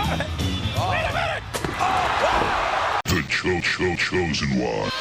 Wait a minute! Oh, The chosen one.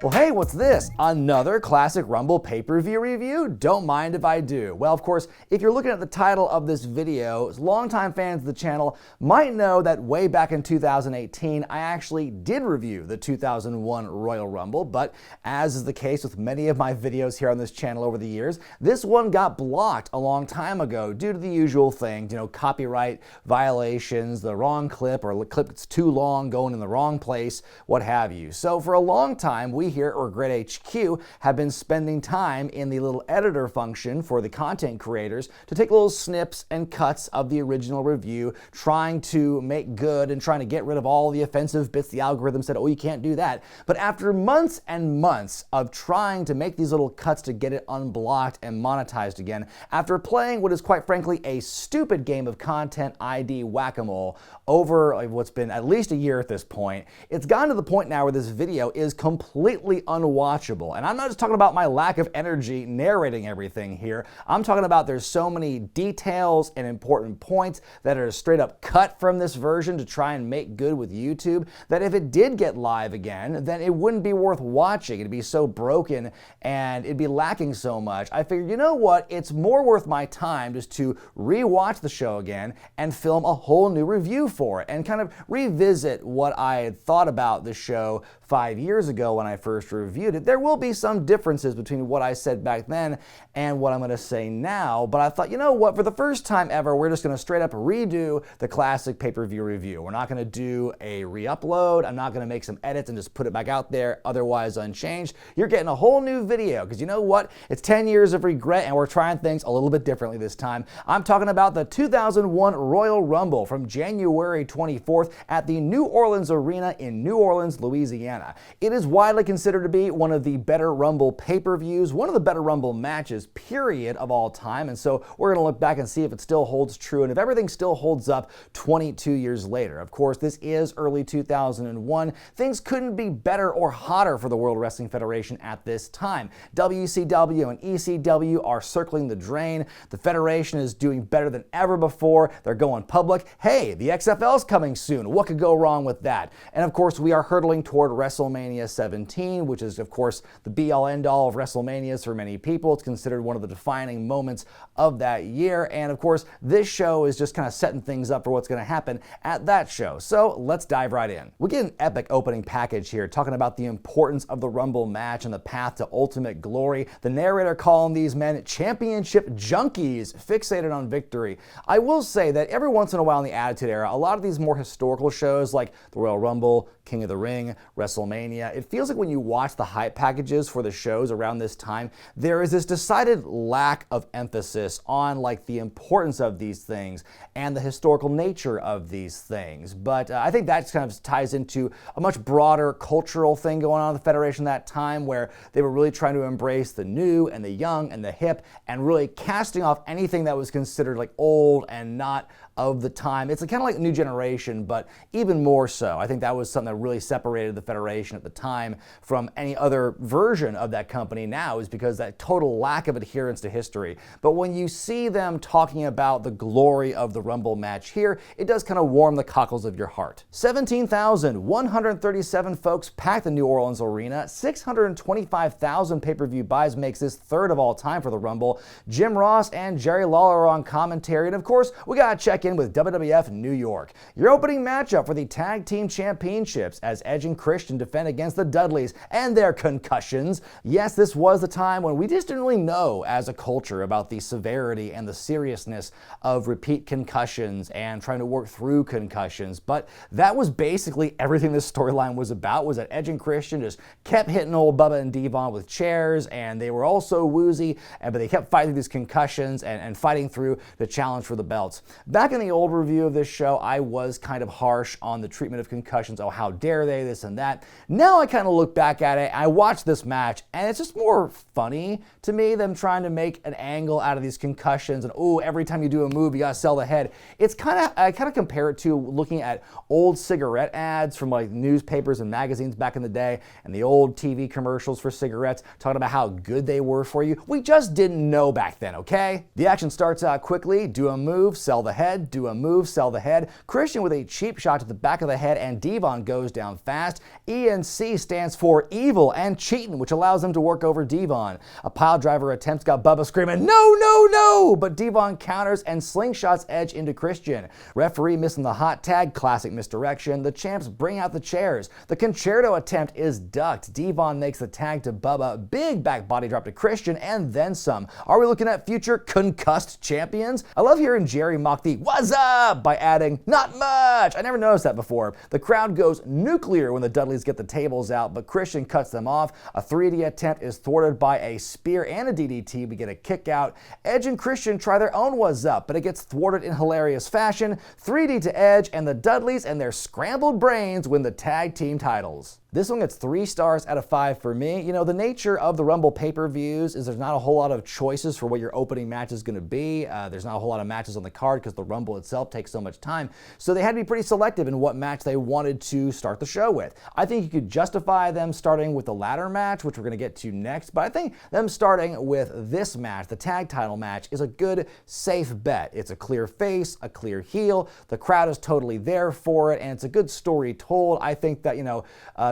Well, hey, what's this? Another Classic Rumble pay-per-view review? Don't mind if I do. Well, of course, if you're looking at the title of this video, longtime fans of the channel might know that way back in 2018, I actually did review the 2001 Royal Rumble, but as is the case with many of my videos here on this channel over the years, this one got blocked a long time ago due to the usual things, copyright violations, the wrong clip, or the clip that's too long, going in the wrong place, what have you. So for a long time, we here at Wregret HQ have been spending time in the little editor function for the content creators to take little snips and cuts of the original review, trying to make good and trying to get rid of all the offensive bits the algorithm said, oh, you can't do that. But after months and months of trying to make these little cuts to get it unblocked and monetized again, after playing what is quite frankly a stupid game of content ID whack-a-mole over what's been at least a year at this point, it's gotten to the point now where this video is completely unwatchable. And I'm not just talking about my lack of energy narrating everything here. I'm talking about there's so many details and important points that are straight up cut from this version to try and make good with YouTube that if it did get live again, then it wouldn't be worth watching. It'd be so broken and it'd be lacking so much. I figured, you know what? It's more worth my time just to re-watch the show again and film a whole new review for it and kind of revisit what I had thought about the show 5 years ago when I first reviewed it. There will be some differences between what I said back then and what I'm going to say now, but I thought, you know what, for the first time ever, we're just going to straight up redo the classic pay-per-view review. We're not going to do a re-upload. I'm not going to make some edits and just put it back out there otherwise unchanged. You're getting a whole new video because you know what? It's 10 years of regret and we're trying things a little bit differently this time. I'm talking about the 2001 Royal Rumble from January 24th at the New Orleans Arena in New Orleans, Louisiana. It is widely considered to be one of the better Rumble pay-per-views, one of the better Rumble matches, period, of all time. And so we're going to look back and see if it still holds true and if everything still holds up 22 years later. Of course, this is early 2001. Things couldn't be better or hotter for the World Wrestling Federation at this time. WCW and ECW are circling the drain. The Federation is doing better than ever before. They're going public. Hey, the XFL's coming soon. What could go wrong with that? And of course, we are hurtling toward WrestleMania 17, which is, of course, the be-all, end-all of WrestleManias for many people. It's considered one of the defining moments of that year. And, of course, this show is just kind of setting things up for what's going to happen at that show. So let's dive right in. We get an epic opening package here, talking about the importance of the Rumble match and the path to ultimate glory. The narrator calling these men championship junkies, fixated on victory. I will say that every once in a while in the Attitude Era, a lot of these more historical shows like the Royal Rumble, King of the Ring, WrestleMania, it feels like when you watch the hype packages for the shows around this time, there is this decided lack of emphasis on like the importance of these things and the historical nature of these things. But I think that kind of ties into a much broader cultural thing going on in the Federation that time where they were really trying to embrace the new and the young and the hip and really casting off anything that was considered like old and not of the time. It's kind of like a new generation, but even more so. I think that was something that really separated the Federation at the time from any other version of that company now, is because that total lack of adherence to history. But when you see them talking about the glory of the Rumble match here, it does kind of warm the cockles of your heart. 17,137 folks packed the New Orleans Arena. 625,000 pay-per-view buys makes this third of all time for the Rumble. Jim Ross and Jerry Lawler are on commentary, and of course, we gotta check in with WWF New York. Your opening matchup for the Tag Team Championships as Edge and Christian defend against the Dudleys and their concussions. Yes, this was the time when we just didn't really know as a culture about the severity and the seriousness of repeat concussions and trying to work through concussions, but that was basically everything this storyline was about, was that Edge and Christian just kept hitting old Bubba and Devon with chairs, and they were all so woozy, but they kept fighting these concussions and fighting through the challenge for the belts. Back in the old review of this show, I was kind of harsh on the treatment of concussions. Oh, how dare they, this and that. Now I kind of look back back at it. I watched this match, and it's just more funny to me, them trying to make an angle out of these concussions, and ooh, every time you do a move, you gotta sell the head. It's I kind of compare it to looking at old cigarette ads from like newspapers and magazines back in the day, and the old TV commercials for cigarettes talking about how good they were for you. We just didn't know back then, okay? The action starts out quickly. Do a move, sell the head. Do a move, sell the head. Christian with a cheap shot to the back of the head, and Devon goes down fast. ENC stands for evil and cheating, which allows them to work over Devon. A pile driver attempts, got Bubba screaming, no, no, no! But Devon counters and slingshots Edge into Christian. Referee missing the hot tag, classic misdirection. The champs bring out the chairs. The concerto attempt is ducked. Devon makes the tag to Bubba, big back body drop to Christian, and then some. Are we looking at future concussed champions? I love hearing Jerry mock the "what's up" by adding "not much." I never noticed that before. The crowd goes nuclear when the Dudleys get the tables out, but Christian cuts them off. A 3D attempt is thwarted by a spear and a DDT. We get a kick out. Edge and Christian try their own "what's up," but it gets thwarted in hilarious fashion. 3D to Edge, and the Dudleys and their scrambled brains win the tag team titles. This one gets 3 stars out of 5 for me. You know, the nature of the Rumble pay-per-views is there's not a whole lot of choices for what your opening match is going to be. There's not a whole lot of matches on the card because the Rumble itself takes so much time. So they had to be pretty selective in what match they wanted to start the show with. I think you could justify them starting with the ladder match, which we're going to get to next, but I think them starting with this match, the tag title match, is a good, safe bet. It's a clear face, a clear heel, the crowd is totally there for it, and it's a good story told. I think that, you know,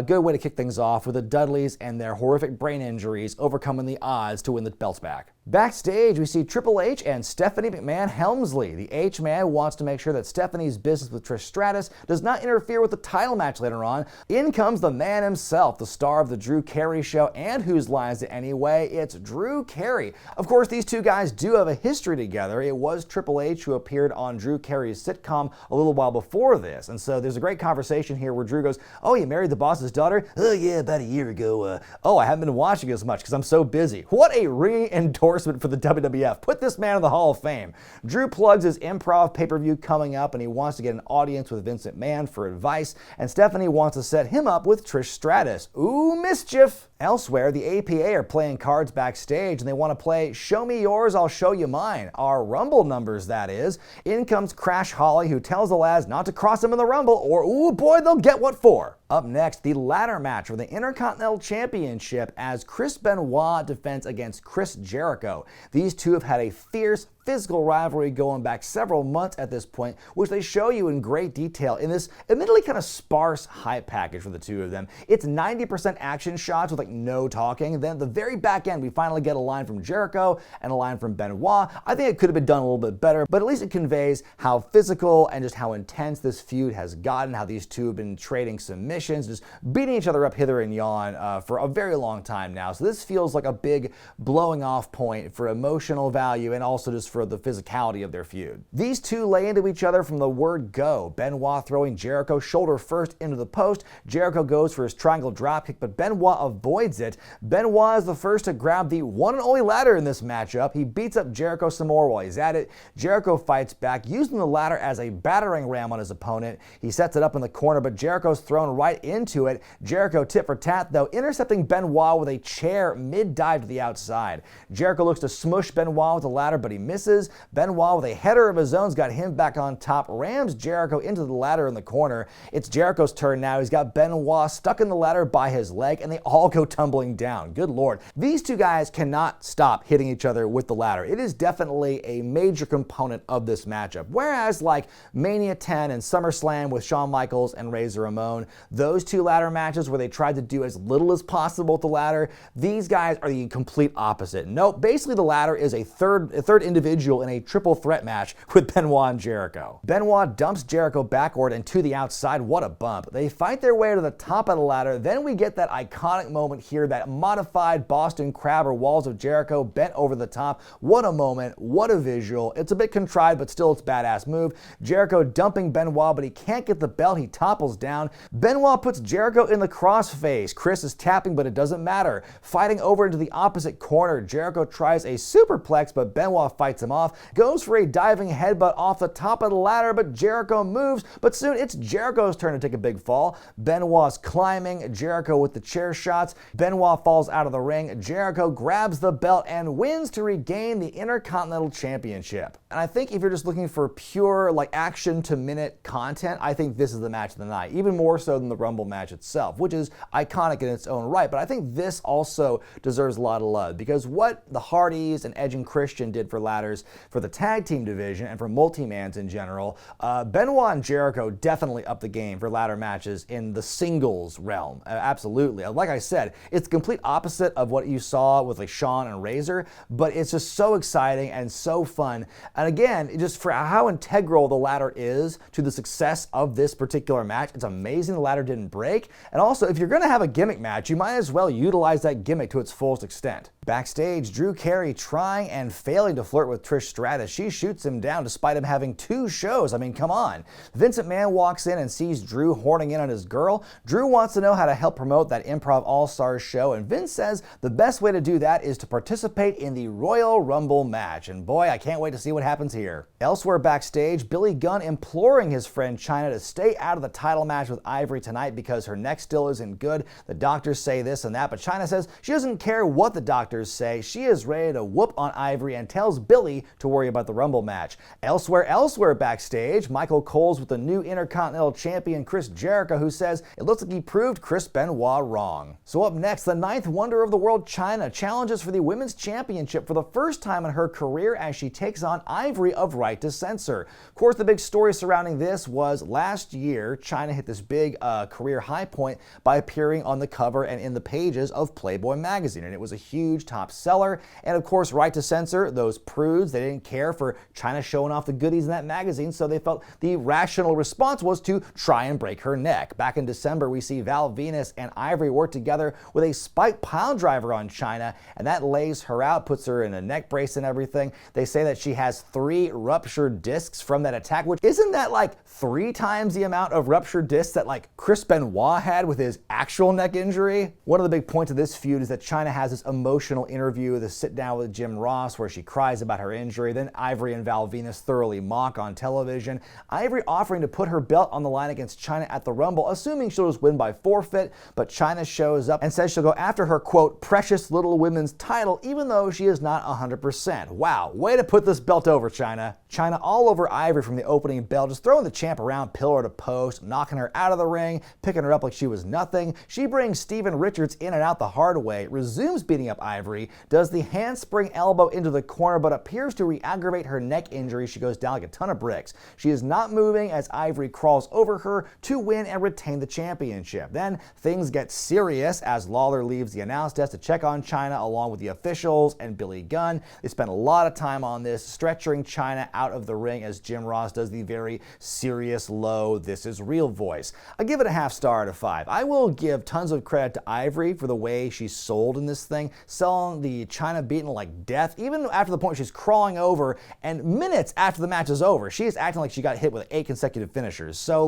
good way to kick things off with the Dudleys and their horrific brain injuries overcoming the odds to win the belts back. Backstage, we see Triple H and Stephanie McMahon Helmsley. The H-Man wants to make sure that Stephanie's business with Trish Stratus does not interfere with the title match later on. In comes the man himself, the star of the Drew Carey show, and whose line is it anyway? It's Drew Carey. Of course, these two guys do have a history together. It was Triple H who appeared on Drew Carey's sitcom a little while before this, and so there's a great conversation here where Drew goes, "Oh, you married the boss's daughter?" "Oh, yeah, about a year ago. Oh, I haven't been watching as much because I'm so busy." What a ringing endorsement for the WWF. Put this man in the Hall of Fame. Drew plugs his improv pay-per-view coming up, and he wants to get an audience with Vince McMahon for advice, and Stephanie wants to set him up with Trish Stratus. Ooh, mischief! Elsewhere, the APA are playing cards backstage, and they want to play "Show me yours, I'll show you mine." Our Rumble numbers, that is. In comes Crash Holly, who tells the lads not to cross him in the Rumble, or ooh boy, they'll get what for. Up next, the ladder match for the Intercontinental Championship as Chris Benoit defends against Chris Jericho. These two have had a fierce physical rivalry going back several months at this point, which they show you in great detail in this admittedly kind of sparse hype package for the two of them. It's 90% action shots with like no talking. Then at the very back end, we finally get a line from Jericho and a line from Benoit. I think it could have been done a little bit better, but at least it conveys how physical and just how intense this feud has gotten, how these two have been trading submissions, just beating each other up hither and yon for a very long time now. So this feels like a big blowing off point for emotional value and also just for the physicality of their feud. These two lay into each other from the word go. Benoit throwing Jericho shoulder first into the post. Jericho goes for his triangle dropkick, but Benoit avoids it. Benoit is the first to grab the one and only ladder in this matchup. He beats up Jericho some more while he's at it. Jericho fights back, using the ladder as a battering ram on his opponent. He sets it up in the corner, but Jericho's thrown right into it. Jericho tit for tat, though, intercepting Benoit with a chair mid-dive to the outside. Jericho looks to smush Benoit with the ladder, but he misses. Benoit with a header of his own's got him back on top, rams Jericho into the ladder in the corner. It's Jericho's turn now. He's got Benoit stuck in the ladder by his leg, and they all go tumbling down. Good Lord. These two guys cannot stop hitting each other with the ladder. It is definitely a major component of this matchup. Whereas like Mania 10 and SummerSlam with Shawn Michaels and Razor Ramon, those two ladder matches where they tried to do as little as possible with the ladder, these guys are the complete opposite. Nope, basically the ladder is a third individual in a triple threat match with Benoit and Jericho. Benoit dumps Jericho backward and to the outside. What a bump. They fight their way to the top of the ladder. Then we get that iconic moment here, that modified Boston Crab or Walls of Jericho bent over the top. What a moment. What a visual. It's a bit contrived, but still it's a badass move. Jericho dumping Benoit, but he can't get the belt. He topples down. Benoit puts Jericho in the crossface. Chris is tapping, but it doesn't matter. Fighting over into the opposite corner. Jericho tries a superplex, but Benoit fights him off, goes for a diving headbutt off the top of the ladder, but Jericho moves, but soon it's Jericho's turn to take a big fall. Benoit's climbing, Jericho with the chair shots. Benoit falls out of the ring. Jericho grabs the belt and wins to regain the Intercontinental Championship. And I think if you're just looking for pure action to minute content, I think this is the match of the night, even more so than the Rumble match itself, which is iconic in its own right. But I think this also deserves a lot of love, because what the Hardys and Edge and Christian did for ladders for the tag team division and for multi-mans in general, Benoit and Jericho definitely upped the game for ladder matches in the singles realm. Absolutely. Like I said, it's the complete opposite of what you saw with Shawn and Razor, but it's just so exciting and so fun. And again, just for how integral the ladder is to the success of this particular match, it's amazing the ladder didn't break. And also, if you're going to have a gimmick match, you might as well utilize that gimmick to its fullest extent. Backstage, Drew Carey trying and failing to flirt with Trish Stratus. She shoots him down despite him having 2 shows. I mean, come on. Vince McMahon walks in and sees Drew horning in on his girl. Drew wants to know how to help promote that Improv All-Stars show, and Vince says the best way to do that is to participate in the Royal Rumble match. And boy, I can't wait to see what happens here. Elsewhere backstage, Billy Gunn imploring his friend Chyna to stay out of the title match with Ivory tonight because her neck still isn't good. The doctors say this and that, but Chyna says she doesn't care what the doctors say. She is ready to whoop on Ivory and tells Billy to worry about the Rumble match. Elsewhere backstage, Michael Cole's with the new Intercontinental Champion Chris Jericho, who says it looks like he proved Chris Benoit wrong. So up next, the 9th wonder of the world, Chyna, challenges for the Women's Championship for the first time in her career as she takes on Ivory of Right to Censor. Of course, the big story surrounding this was last year, Chyna hit this big career high point by appearing on the cover and in the pages of Playboy magazine, and it was a huge top seller. And of course, Right to Censor, those prudes, they didn't care for Chyna showing off the goodies in that magazine, so they felt the rational response was to try and break her neck. Back in December, we see Val Venus and Ivory work together with a spike pile driver on Chyna, and that lays her out, puts her in a neck brace and everything. They say that she has 3 ruptured discs from that attack, which isn't that 3 times the amount of ruptured discs that Chris Benoit had with his actual neck injury? One of the big points of this feud is that Chyna has this emotional interview, the sit down with Jim Ross, where she cries about her injury. Then Ivory and Val Venus thoroughly mock on television. Ivory offering to put her belt on the line against Chyna at the Rumble, assuming she'll just win by forfeit, but Chyna shows up and says she'll go after her, quote, precious little women's title, even though she is not 100%. Wow, way to put this belt over, Chyna. Chyna all over Ivory from the opening bell, just throwing the champ around pillar to post, knocking her out of the ring, picking her up like she was nothing. She brings Steven Richards in and out the hard way, resumes beating up Ivory, does the handspring elbow into the corner, but appears to re-aggravate her neck injury. She goes down like a ton of bricks. She is not moving as Ivory crawls over her to win and retain the championship. Then things get serious as Lawler leaves the announce desk to check on Chyna along with the officials and Billy Gunn. They spend a lot of time on this, stretching Chyna out of the ring as Jim Ross does the very serious, low, this is real voice. I give it a half star out of 5. I will give tons of credit to Ivory for the way she sold in this thing, selling the Chyna beaten like death, even after the point she's crawling over, and minutes after the match is over, she is acting like she got hit with 8 consecutive finishers. So,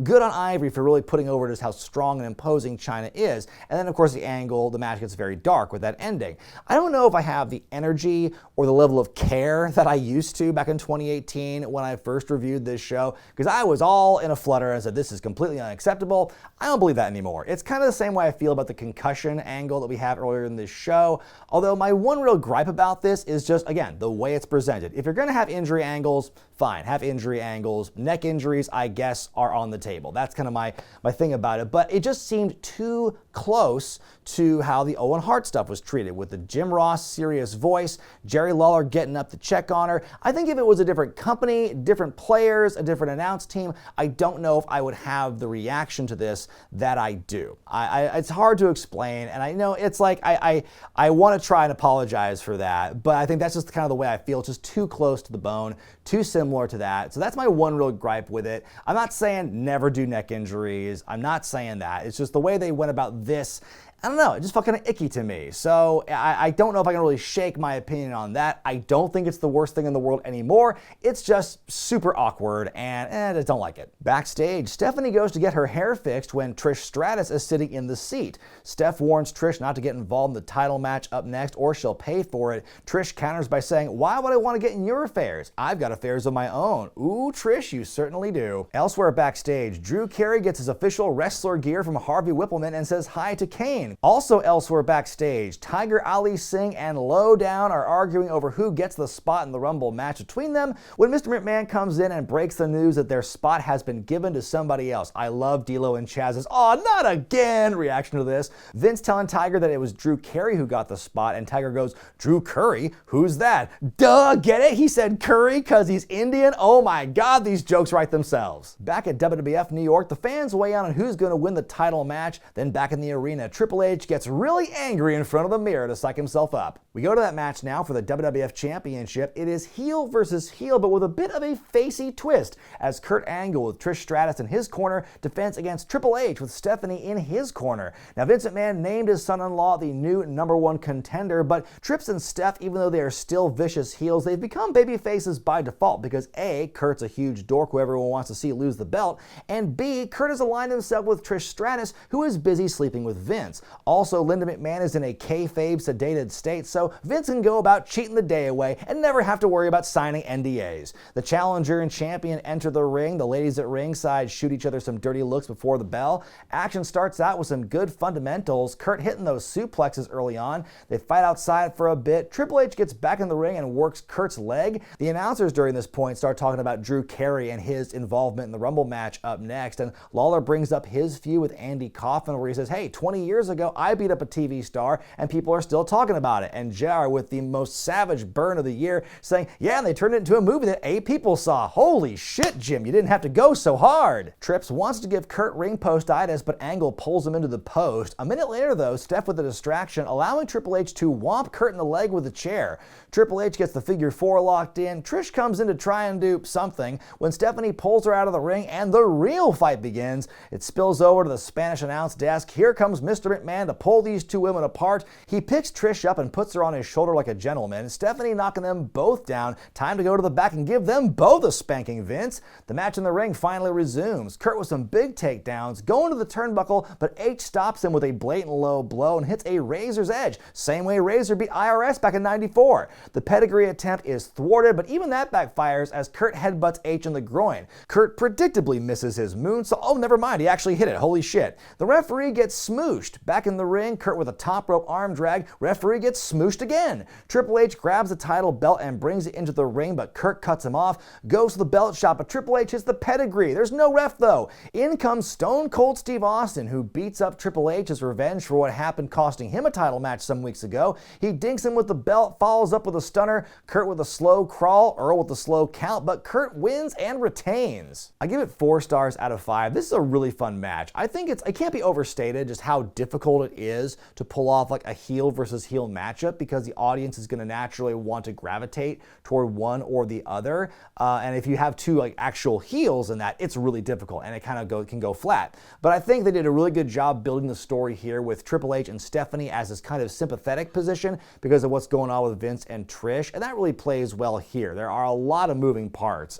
good on Ivory for really putting over just how strong and imposing Chyna is. And then, of course, the match gets very dark with that ending. I don't know if I have the energy or the level of care that I used to back in 2018 when I first reviewed this show, because I was all in a flutter and said, this is completely unacceptable. I don't believe that anymore. It's kind of the same way I feel about the concussion angle that we have earlier in this show, although my one real gripe about this is just, again, the way it's presented. If you're going to have injury angles, fine, have injury angles. Neck injuries, I guess, are on the table. That's kind of my thing about it, but it just seemed too close to how the Owen Hart stuff was treated, with the Jim Ross serious voice, Jerry Lawler getting up to check on her. I think if it was a different company, different players, a different announce team, I don't know if I would have the reaction to this that I do. It's hard to explain, and I know it's I want to try and apologize for that, but I think that's just kind of the way I feel. It's just too close to the bone, too similar to that. So that's my one real gripe with it. I'm not saying never do neck injuries. I'm not saying that. It's just the way they went about this. I don't know, it just felt kind of icky to me. So I don't know if I can really shake my opinion on that. I don't think it's the worst thing in the world anymore. It's just super awkward and I just don't like it. Backstage, Stephanie goes to get her hair fixed when Trish Stratus is sitting in the seat. Steph warns Trish not to get involved in the title match up next or she'll pay for it. Trish counters by saying, "Why would I want to get in your affairs? I've got affairs of my own." Ooh, Trish, you certainly do. Elsewhere backstage, Drew Carey gets his official wrestler gear from Harvey Whippleman and says hi to Kane. Also elsewhere backstage, Tiger Ali Singh and Lowdown are arguing over who gets the spot in the Rumble match between them when Mr. McMahon comes in and breaks the news that their spot has been given to somebody else. I love D'Lo and Chaz's "Aw, not again" reaction to this. Vince telling Tiger that it was Drew Carey who got the spot, and Tiger goes, "Drew Curry? Who's that?" Duh, get it? He said Curry because he's Indian? Oh my God, these jokes write themselves. Back at WWF New York, the fans weigh in on who's going to win the title match. Then back in the arena, Triple H gets really angry in front of the mirror to psych himself up. We go to that match now for the WWF Championship. It is heel versus heel, but with a bit of a facey twist, as Kurt Angle with Trish Stratus in his corner defends against Triple H with Stephanie in his corner. Now Vince McMahon named his son-in-law the new #1 contender, but Trips and Steph, even though they are still vicious heels, they've become baby faces by default because A, Kurt's a huge dork who everyone wants to see lose the belt, and B, Kurt has aligned himself with Trish Stratus, who is busy sleeping with Vince. Also, Linda McMahon is in a kayfabe sedated state, so Vince can go about cheating the day away and never have to worry about signing NDAs. The challenger and champion enter the ring. The ladies at ringside shoot each other some dirty looks before the bell. Action starts out with some good fundamentals. Kurt hitting those suplexes early on. They fight outside for a bit. Triple H gets back in the ring and works Kurt's leg. The announcers during this point start talking about Drew Carey and his involvement in the Rumble match up next, and Lawler brings up his feud with Andy Kaufman where he says, "Hey, 20 years ago I beat up a TV star and people are still talking about it." And JR with the most savage burn of the year saying, "Yeah, and they turned it into a movie that 8 people saw. Holy shit, Jim, you didn't have to go so hard." Trips wants to give Kurt ring post-itis, but Angle pulls him into the post. A minute later though, Steph with a distraction, allowing Triple H to whomp Kurt in the leg with a chair. Triple H gets the figure 4 locked in. Trish comes in to try and do something when Stephanie pulls her out of the ring and the real fight begins. It spills over to the Spanish announce desk. Here comes Mr. McMahon to pull these two women apart. He picks Trish up and puts her on his shoulder like a gentleman. Stephanie knocking them both down. Time to go to the back and give them both a spanking, Vince. The match in the ring finally resumes. Kurt with some big takedowns, going to the turnbuckle, but H stops him with a blatant low blow and hits a Razor's Edge. Same way Razor beat IRS back in '94. The pedigree attempt is thwarted, but even that backfires as Kurt headbutts H in the groin. Kurt predictably misses his moonsault. Oh, never mind, he actually hit it. Holy shit. The referee gets smooshed. Back in the ring, Kurt with a top rope arm drag. Referee gets smooshed again. Triple H grabs the title belt and brings it into the ring, but Kurt cuts him off. Goes to the belt shot, but Triple H hits the pedigree. There's no ref though. In comes Stone Cold Steve Austin, who beats up Triple H as revenge for what happened costing him a title match some weeks ago. He dinks him with the belt, follows up with a stunner. Kurt with a slow crawl, Earl with a slow count, but Kurt wins and retains. I give it 4 stars out of 5. This is a really fun match. I think it can't be overstated just how difficult it is to pull off like a heel versus heel matchup because the audience is going to naturally want to gravitate toward one or the other. And if you have two like actual heels in that, it's really difficult and it kind of can go flat. But I think they did a really good job building the story here with Triple H and Stephanie as this kind of sympathetic position because of what's going on with Vince and Trish, and that really plays well here. There are a lot of moving parts.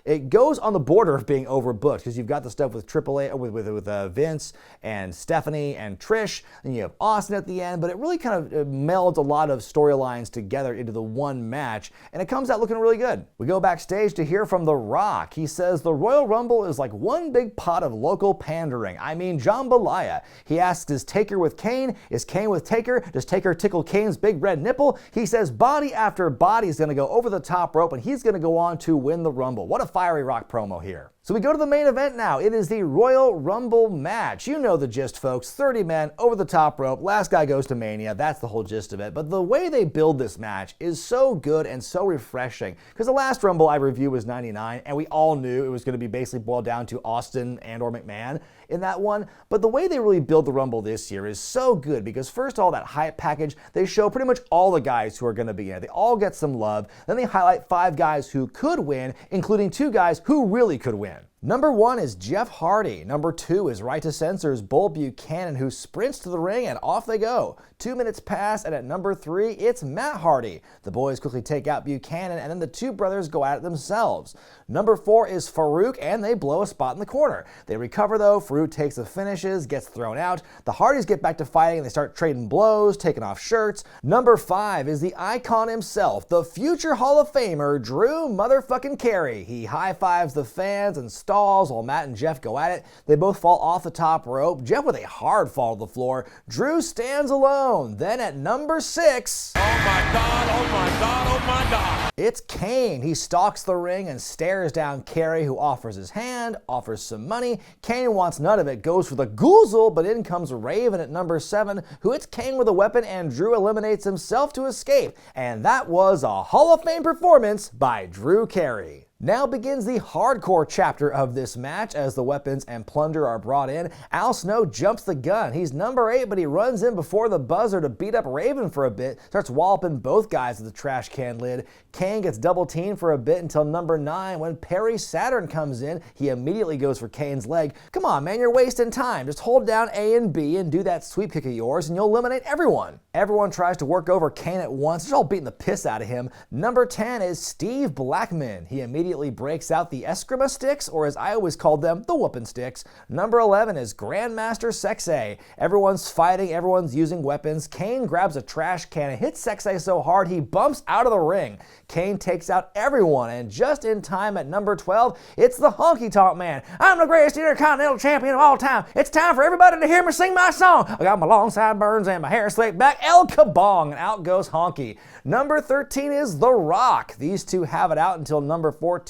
It goes on the border of being overbooked because you've got the stuff with Triple H, with Vince and Stephanie and Trish, and you have Austin at the end, but it really kind of melds a lot of storylines together into the one match, and it comes out looking really good. We go backstage to hear from The Rock. He says the Royal Rumble is like one big pot of local pandering. I mean jambalaya. He asks, is Taker with Kane? Is Kane with Taker? Does Taker tickle Kane's big red nipple? He says body after body is going to go over the top rope and he's going to go on to win the Rumble. What a fiery Rock promo here. So we go to the main event now. It is the Royal Rumble match. You know the gist, folks. 30 men over the top rope. Last guy goes to Mania. That's the whole gist of it. But the way they build this match is so good and so refreshing. Because the last Rumble I reviewed was 99, and we all knew it was going to be basically boiled down to Austin and or McMahon in that one. But the way they really build the Rumble this year is so good because first of all, that hype package, they show pretty much all the guys who are going to be in it. They all get some love. Then they highlight 5 guys who could win, including 2 guys who really could win. Number 1 is Jeff Hardy. Number 2 is Right to Censor's Bull Buchanan, who sprints to the ring and off they go. 2 minutes pass, and at number 3, it's Matt Hardy. The boys quickly take out Buchanan, and then the two brothers go at it themselves. Number 4 is Farouk, and they blow a spot in the corner. They recover though, Farouk takes the finishes, gets thrown out. The Hardys get back to fighting, and they start trading blows, taking off shirts. Number 5 is the icon himself, the future Hall of Famer, Drew motherfucking Carey. He high-fives the fans and stalls while Matt and Jeff go at it. They both fall off the top rope, Jeff with a hard fall to the floor. Drew stands alone. Then at number 6... Oh my God, oh my God, oh my God. It's Kane. He stalks the ring and stares down Carey, who offers his hand, offers some money. Kane wants none of it, goes for the goozle, but in comes Raven at number 7, who hits Kane with a weapon, and Drew eliminates himself to escape. And that was a Hall of Fame performance by Drew Carey. Now begins the hardcore chapter of this match as the weapons and plunder are brought in. Al Snow jumps the gun. He's number 8, but he runs in before the buzzer to beat up Raven for a bit, starts walloping both guys with the trash can lid. Kane gets double teamed for a bit until number 9. When Perry Saturn comes in, he immediately goes for Kane's leg. Come on, man, you're wasting time. Just hold down A and B and do that sweep kick of yours and you'll eliminate everyone. Everyone tries to work over Kane at once. They're all beating the piss out of him. Number 10 is Steve Blackman. He immediately breaks out the Eskrima sticks, or as I always called them, the whoopin' sticks. Number 11 is Grandmaster Sexay. Everyone's fighting, everyone's using weapons. Kane grabs a trash can and hits Sexay so hard he bumps out of the ring. Kane takes out everyone, and just in time at number 12, it's the Honky Tonk Man. I'm the greatest Intercontinental Champion of all time. It's time for everybody to hear me sing my song. I got my long sideburns and my hair slicked back. El Kabong, and out goes Honky. Number 13 is The Rock. These two have it out until number 14,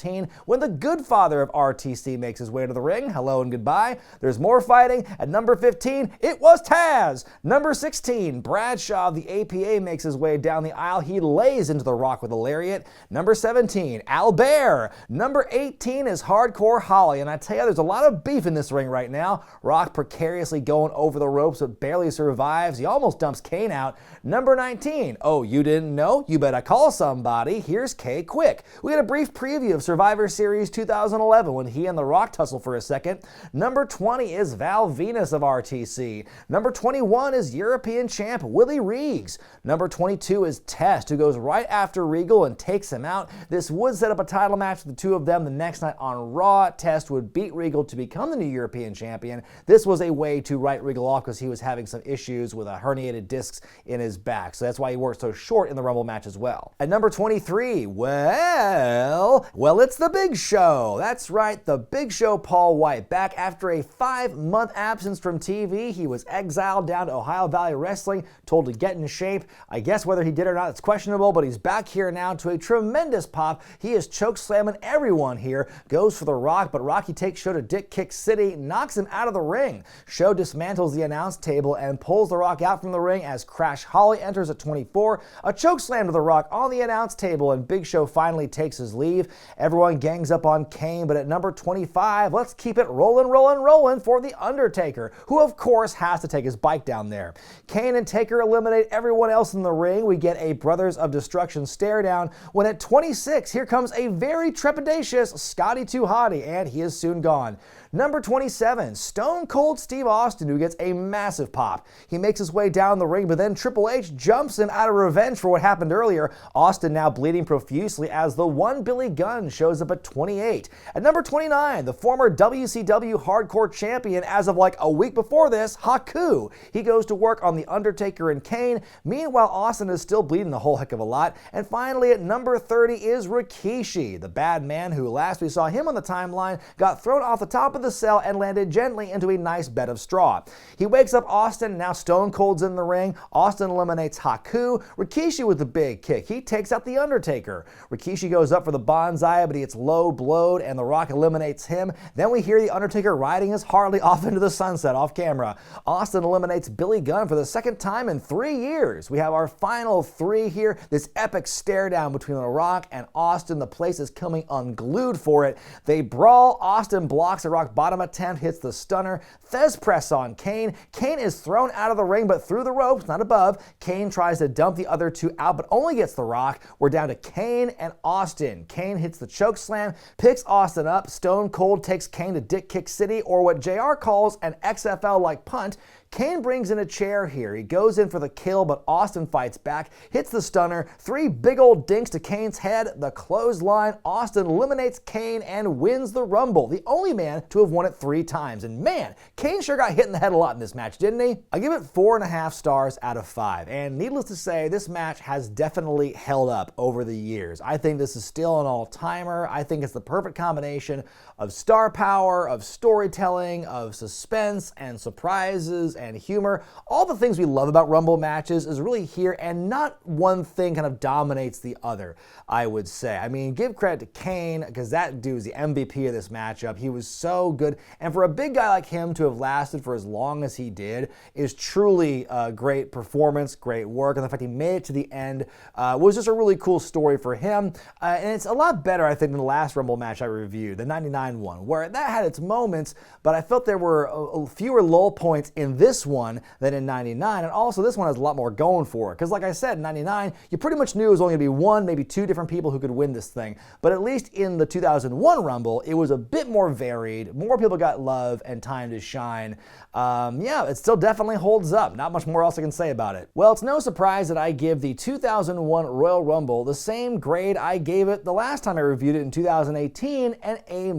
when the good father of RTC makes his way to the ring. Hello and goodbye. There's more fighting. At number 15, it was Taz. Number 16, Bradshaw of the APA makes his way down the aisle. He lays into The Rock with a lariat. Number 17, Albert. Number 18 is Hardcore Holly, and I tell you, there's a lot of beef in this ring right now. Rock precariously going over the ropes but barely survives. He almost dumps Kane out. Number 19, oh, you didn't know? You better call somebody. Here's K Quick. We had a brief preview of Survivor Series 2011 when he and The Rock tussle for a second. Number 20 is Val Venus of RTC. Number 21 is European champ Willie Reeves. Number 22 is Test, who goes right after Regal and takes him out. This would set up a title match for the two of them the next night on Raw. Test would beat Regal to become the new European champion. This was a way to write Regal off because he was having some issues with herniated discs in his back, so that's why he worked so short in the Rumble match as well. At number 23, well, it's the Big Show. That's right, the Big Show Paul White. Back after a 5-month absence from TV, he was exiled down to Ohio Valley Wrestling, told to get in shape. I guess whether he did or not, it's questionable, but he's back here now to a tremendous pop. He is choke slamming everyone here, goes for The Rock, but Rocky takes Show to Dick Kick City, knocks him out of the ring. Show dismantles the announce table and pulls The Rock out from the ring as Crash Holly enters at 24. A choke slam to The Rock on the announce table, and Big Show finally takes his leave. Everyone gangs up on Kane, but at number 25, let's keep it rolling for The Undertaker, who of course has to take his bike down there. Kane and Taker eliminate everyone else in the ring. We get a Brothers of Destruction stare down when at 26, here comes a very trepidatious Scotty 2 Hottie, and he is soon gone. Number 27, Stone Cold Steve Austin, who gets a massive pop. He makes his way down the ring, but then Triple H jumps him out of revenge for what happened earlier. Austin now bleeding profusely as the one Billy Gunn shows up at 28. At number 29, the former WCW Hardcore Champion as of like a week before this, Haku. He goes to work on The Undertaker and Kane. Meanwhile, Austin is still bleeding a whole heck of a lot. And finally, at number 30 is Rikishi, the bad man who last we saw him on the timeline got thrown off the top of the cell and landed gently into a nice bed of straw. He wakes up Austin, and now Stone Cold's in the ring. Austin eliminates Haku. Rikishi with the big kick. He takes out The Undertaker. Rikishi goes up for the bonsai, but he gets low blowed, and The Rock eliminates him. Then we hear The Undertaker riding his Harley off into the sunset off camera. Austin eliminates Billy Gunn for the second time in 3 years. We have our final 3 here. This epic stare down between The Rock and Austin. The place is coming unglued for it. They brawl. Austin blocks The Rock bottom attempt hits the stunner. Fez press on Kane. Kane is thrown out of the ring, but through the ropes, not above. Kane tries to dump the other two out, but only gets the Rock. We're down to Kane and Austin. Kane hits the choke slam, picks Austin up. Stone Cold takes Kane to Dick Kick City, or what JR calls an XFL-like punt. Kane brings in a chair here. He goes in for the kill, but Austin fights back, hits the stunner, 3 big old dinks to Kane's head, the clothesline. Austin eliminates Kane and wins the Rumble, the only man to have won it 3 times. And man, Kane sure got hit in the head a lot in this match, didn't he? I give it 4.5 stars out of 5. And needless to say, this match has definitely held up over the years. I think this is still an all-timer. I think it's the perfect combination of star power, of storytelling, of suspense and surprises and humor. All the things we love about Rumble matches is really here, and not one thing kind of dominates the other, I would say. I mean, give credit to Kane, because that dude is the MVP of this matchup. He was so good, and for a big guy like him to have lasted for as long as he did is truly a great performance, great work, and the fact he made it to the end was just a really cool story for him, and it's a lot better, I think, than the last Rumble match I reviewed, the 99 one, where that had its moments, but I felt there were fewer lull points in this one than in 99, and also this one has a lot more going for it, because like I said, in 99, you pretty much knew it was only going to be 1, maybe 2 different people who could win this thing, but at least in the 2001 Rumble, it was a bit more varied, more people got love and time to shine. Yeah, it still definitely holds up. Not much more else I can say about it. Well, it's no surprise that I give the 2001 Royal Rumble the same grade I gave it the last time I reviewed it in 2018, an A-.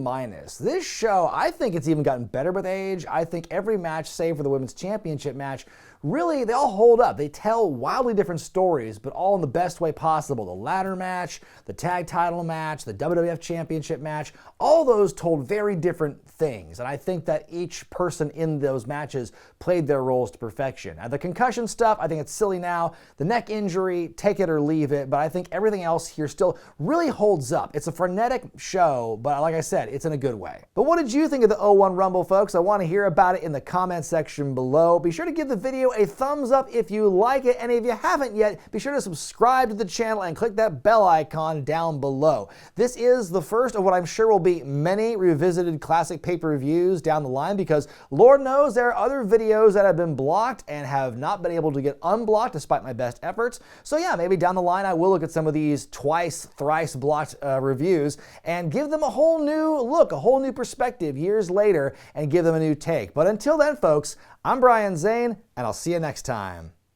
This show, I think it's even gotten better with age. I think every match, save for the Women's Championship match, really, they all hold up. They tell wildly different stories, but all in the best way possible. The ladder match, the tag title match, the WWF Championship match, all those told very different things. And I think that each person in those matches played their roles to perfection. The concussion stuff, I think it's silly now. The neck injury, take it or leave it, but I think everything else here still really holds up. It's a frenetic show, but like I said, it's in a good way. But what did you think of the 01 Rumble, folks? I want to hear about it in the comment section below. Be sure to give the video a thumbs up if you like it, and if you haven't yet, be sure to subscribe to the channel and click that bell icon down below. This is the first of what I'm sure will be many revisited classic pay-per-views down the line, because Lord knows there are other videos that have been blocked and have not been able to get unblocked despite my best efforts. So yeah, maybe down the line I will look at some of these twice, thrice blocked reviews and give them a whole new look, a whole new perspective years later, and give them a new take. But until then, folks, I'm Brian Zane, and I'll see you next time.